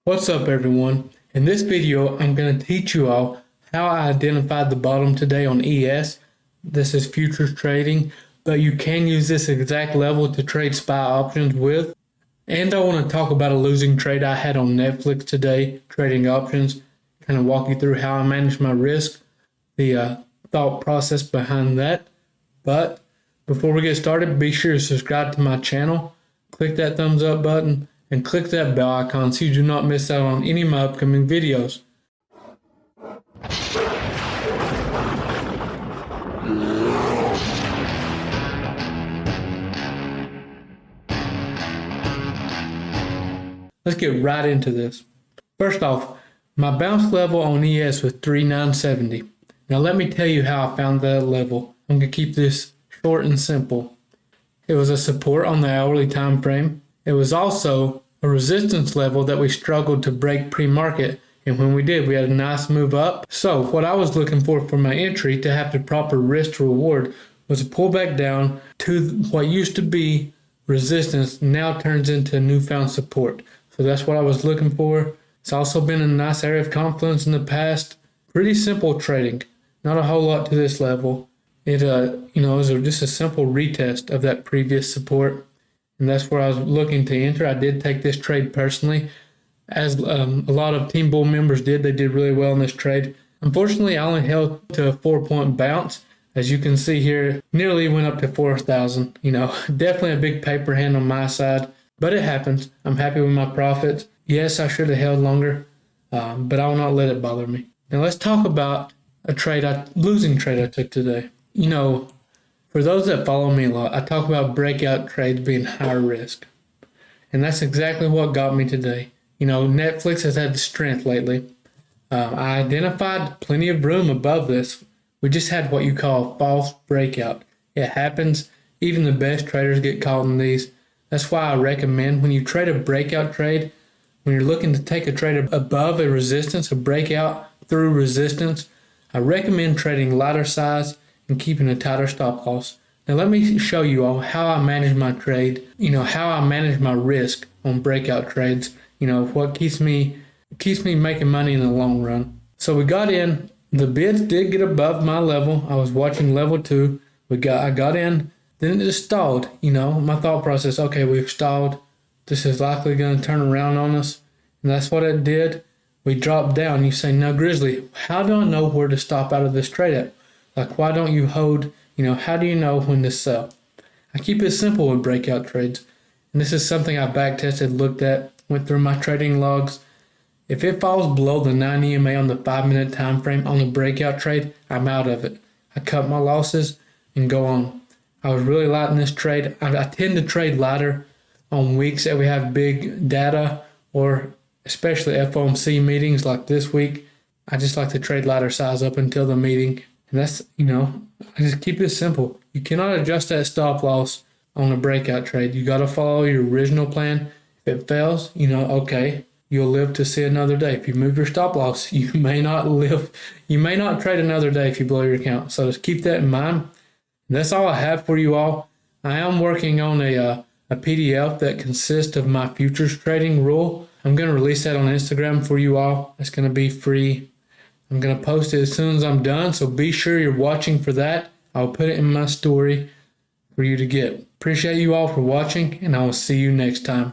What's up everyone? In this video, I'm going to teach you all how I identified the bottom today on ES. This is futures trading, but you can use this exact level to trade SPY options with. And I want to talk about a losing trade I had on Netflix today, trading options, kind of walk you through how I manage my risk, the thought process behind that. But before we get started, be sure to subscribe to my channel, click that thumbs up button, and click that bell icon so you do not miss out on any of my upcoming videos. Let's get right into this. First off, my bounce level on ES was 3,970. Now let me tell you how I found that level. I'm going to keep this short and simple. It was a support on the hourly time frame. It was also a resistance level that we struggled to break pre-market, and when we did, we had a nice move up. So what I was looking for my entry to have the proper risk to reward was a pullback down to what used to be resistance, now turns into newfound support. So that's what I was looking for. It's also been a nice area of confluence in the past. Pretty simple trading, not a whole lot to this level. It was just a simple retest of that previous support. And that's where I was looking to enter. I did take this trade personally, as a lot of Team Bull members did. They did really well in this trade. Unfortunately, I only held to a 4-point bounce. As you can see here, nearly went up to 4,000. Definitely a big paper hand on my side, but it happens. I'm happy with my profits. Yes, I should have held longer, but I will not let it bother me. Now let's talk about a losing trade I took today. For those that follow me a lot, I talk about breakout trades being higher risk. And that's exactly what got me today. Netflix has had strength lately. I identified plenty of room above this. We just had what you call a false breakout. It happens. Even the best traders get caught in these. That's why I recommend when you trade a breakout trade, when you're looking to take a trade above a resistance, a breakout through resistance, I recommend trading lighter size and keeping a tighter stop loss. Now let me show you all how I manage my trade, how I manage my risk on breakout trades, what keeps me making money in the long run. So we got in, the bids did get above my level. I was watching level 2. I got in, then it just stalled. My thought process, okay, we've stalled. This is likely going to turn around on us. And that's what it did. We dropped down. You say, now Grizzly, how do I know where to stop out of this trade at? Like, why don't you hold, how do you know when to sell? I keep it simple with breakout trades. And this is something I back tested, looked at, went through my trading logs. If it falls below the 9 EMA on the 5-minute time frame on the breakout trade, I'm out of it. I cut my losses and go on. I was really light in this trade. I tend to trade lighter on weeks that we have big data, or especially FOMC meetings like this week. I just like to trade lighter size up until the meeting. And that's, I just keep it simple. You cannot adjust that stop loss on a breakout trade. You got to follow your original plan. If it fails, okay, you'll live to see another day. If you move your stop loss, you may not trade another day if you blow your account. So just keep that in mind. And that's all I have for you all. I am working on a PDF that consists of my futures trading rule. I'm going to release that on Instagram for you all. It's going to be free. I'm going to post it as soon as I'm done, so be sure you're watching for that. I'll put it in my story for you to get. Appreciate you all for watching, and I will see you next time.